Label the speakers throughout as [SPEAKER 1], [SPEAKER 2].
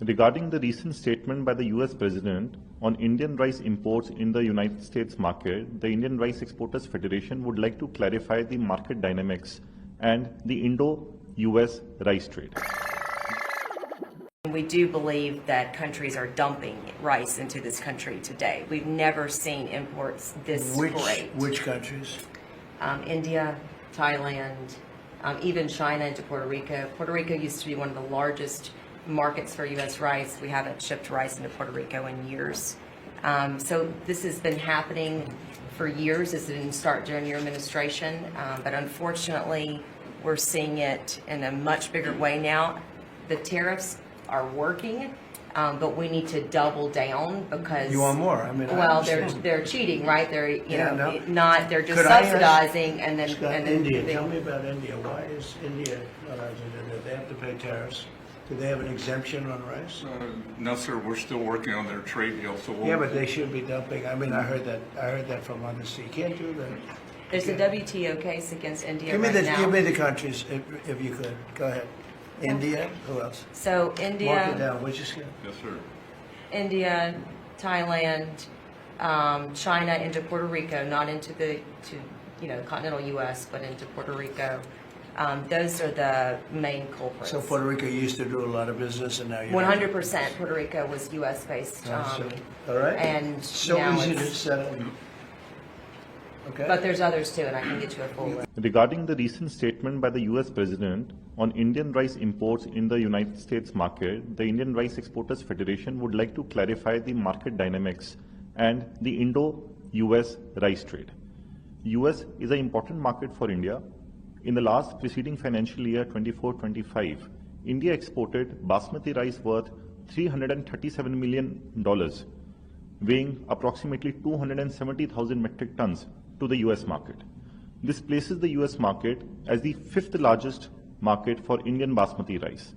[SPEAKER 1] Regarding the recent statement by the US President on Indian rice imports in the United States market, the Indian Rice Exporters Federation would like to clarify the market dynamics and the Indo-US rice trade.
[SPEAKER 2] We do believe that countries are dumping rice into this country today. We've never seen imports this great.
[SPEAKER 3] Which countries?
[SPEAKER 2] India, Thailand, even China into Puerto Rico. Puerto Rico used to be one of the largest markets for U.S. rice. We haven't shipped rice into Puerto Rico in years. So this has been happening for years. This didn't start during your administration, but unfortunately, we're seeing it in a much bigger way now. The tariffs are working, but we need to double down because
[SPEAKER 3] You want more? I mean,
[SPEAKER 2] well, they're cheating, right? They're
[SPEAKER 3] Yeah,
[SPEAKER 2] not they're just
[SPEAKER 3] Could I ask-
[SPEAKER 2] subsidizing and then
[SPEAKER 3] Scott,
[SPEAKER 2] and then
[SPEAKER 3] India.
[SPEAKER 2] they-
[SPEAKER 3] Tell me about India. Why is India allowed to do that? They have to pay tariffs. Do they have an exemption on rice?
[SPEAKER 4] No, sir, we're still working on their trade deal, so we'll...
[SPEAKER 3] Yeah, but they should be dumping. I mean, I heard that from on the sea. Can't do that.
[SPEAKER 2] There's a WTO case against India
[SPEAKER 3] Give me
[SPEAKER 2] right
[SPEAKER 3] give
[SPEAKER 2] now.
[SPEAKER 3] me the countries if you could. Go ahead. India. Who else?
[SPEAKER 2] So
[SPEAKER 3] Mark it
[SPEAKER 2] India,
[SPEAKER 3] down. Which is good.
[SPEAKER 4] Yes, sir.
[SPEAKER 2] India, Thailand, China into Puerto Rico, not into the continental U.S., but into Puerto Rico. Those are the main culprits.
[SPEAKER 3] So Puerto Rico used to do a lot of business, and now you're
[SPEAKER 2] 100% Puerto Rico was U.S. based,
[SPEAKER 3] all right.
[SPEAKER 2] and
[SPEAKER 3] So
[SPEAKER 2] now
[SPEAKER 3] easy to
[SPEAKER 2] it's,
[SPEAKER 3] settle. Okay.
[SPEAKER 2] but there's others too, and I can get you a full list.
[SPEAKER 1] Regarding the recent statement by the US President on Indian rice imports in the United States market, the Indian Rice Exporters Federation would like to clarify the market dynamics and the Indo-US rice trade. US is an important market for India. In the last preceding financial year 24-25, India exported basmati rice worth $337 million, weighing approximately 270,000 metric tons to the US market. This places the US market as the fifth largest market for Indian basmati rice.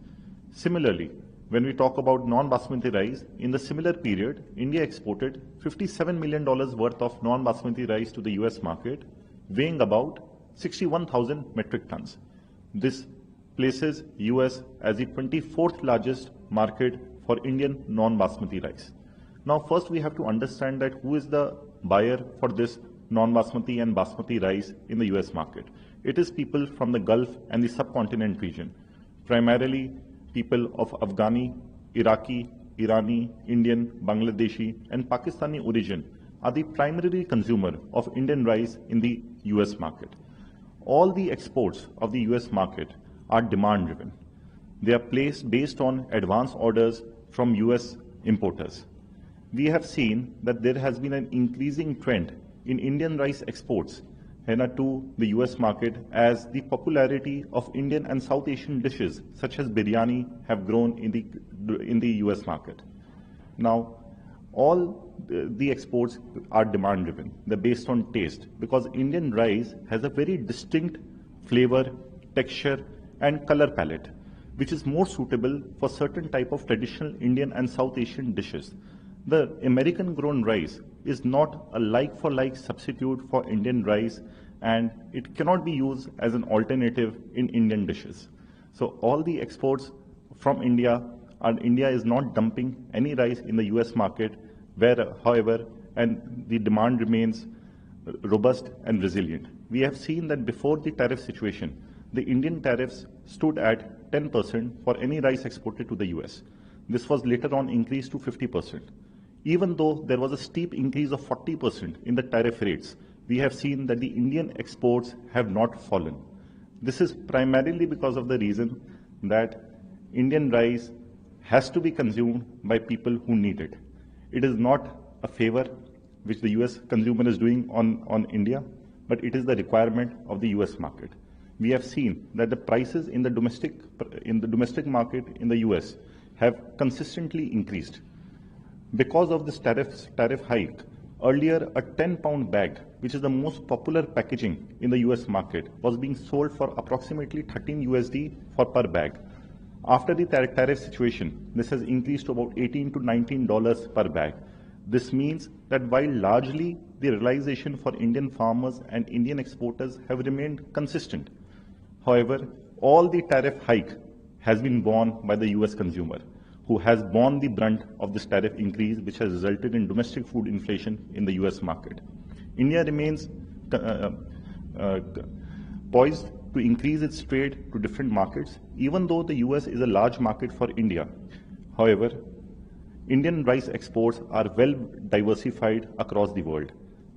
[SPEAKER 1] Similarly, when we talk about non-basmati rice, in the similar period, India exported $57 million worth of non-basmati rice to the US market, weighing about 61,000 metric tons. This places US as the 24th largest market for Indian non-basmati rice. Now, first we have to understand that who is the buyer for this non-basmati and basmati rice in the US market. It is people from the Gulf and the subcontinent region, primarily people of Afghani, Iraqi, Irani, Indian, Bangladeshi and Pakistani origin are the primary consumer of Indian rice in the US market. All the exports of the US market are demand driven. They are placed based on advance orders from US importers. We have seen that there has been an increasing trend in Indian rice exports to the US market as the popularity of Indian and South Asian dishes such as biryani have grown in the US market. Now, all the exports are demand driven. They're based on taste because Indian rice has a very distinct flavor, texture and color palette, which is more suitable for certain type of traditional Indian and South Asian dishes. The American grown rice is not a like-for-like substitute for Indian rice, and it cannot be used as an alternative in Indian dishes. So all the exports from India, and India is not dumping any rice in the US market, where, however, and the demand remains robust and resilient. We have seen that before the tariff situation, the Indian tariffs stood at 10% for any rice exported to the US. This was later on increased to 50%. Even though there was a steep increase of 40% in the tariff rates, we have seen that the Indian exports have not fallen. This is primarily because of the reason that Indian rice has to be consumed by people who need it. It is not a favor which the US consumer is doing on India, but it is the requirement of the US market. We have seen that the prices in the domestic market in the US have consistently increased. Because of this tariff hike, earlier a 10-pound bag, which is the most popular packaging in the US market, was being sold for approximately 13 USD per bag. After the tariff situation, this has increased to about $18 to $19 per bag. This means that while largely the realization for Indian farmers and Indian exporters have remained consistent, however, all the tariff hike has been borne by the US consumer, who has borne the brunt of this tariff increase, which has resulted in domestic food inflation in the US market. India remains poised to increase its trade to different markets, even though the US is a large market for India. However, Indian rice exports are well diversified across the world.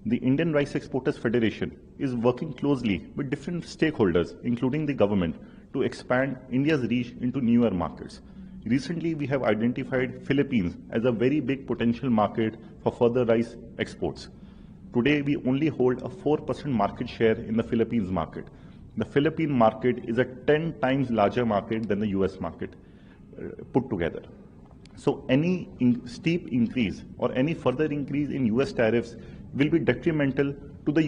[SPEAKER 1] The Indian Rice Exporters Federation is working closely with different stakeholders, including the government, to expand India's reach into newer markets. Recently, we have identified Philippines as a very big potential market for further rice exports. Today, we only hold a 4% market share in the Philippines market. The Philippine market is a 10 times larger market than the US market put together. So any steep increase or any further increase in US tariffs will be detrimental to the